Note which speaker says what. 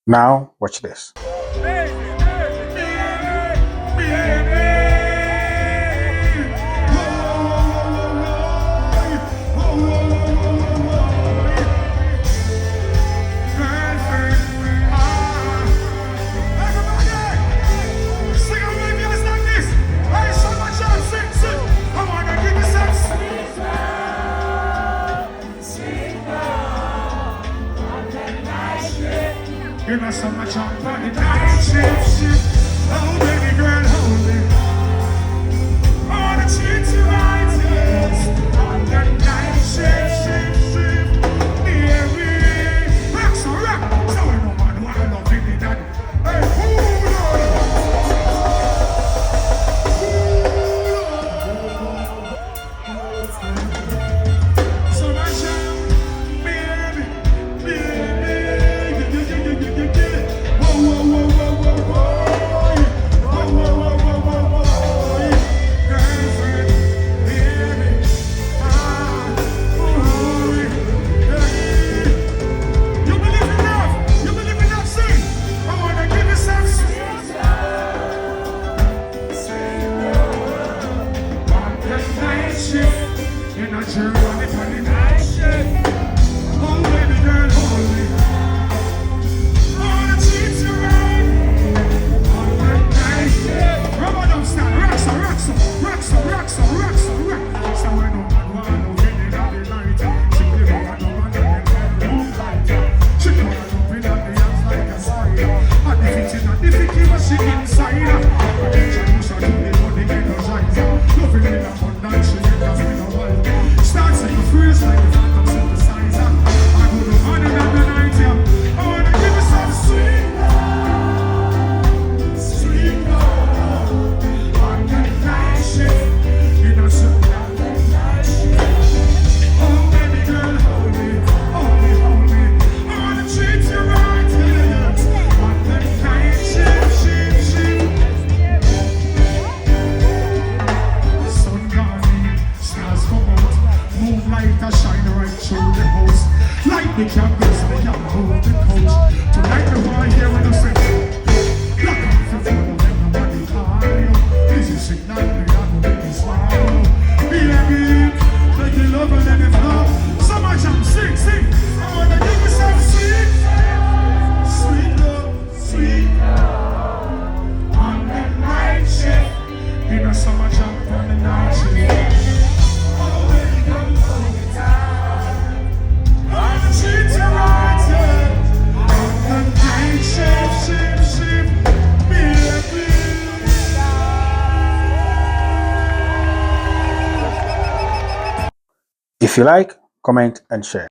Speaker 1: Now, watch this.
Speaker 2: Give us so much on the night shift. Oh, baby girl, hold it. All the cheats you right, yes. On the night shift. Yeah, we rock so rock. So I know man who I love it, that. Hey, so much on, baby. The campus, we can move the coach. Tonight the boy here with us say, lock off the phone, make nobody call you. This is signal, we are gonna make you smile. Baby, make you love and let it flow. So much I'm sing. I wanna give you some sweet love. On the night shift, you know so much I'm on the night shift.
Speaker 1: If you like, comment and share.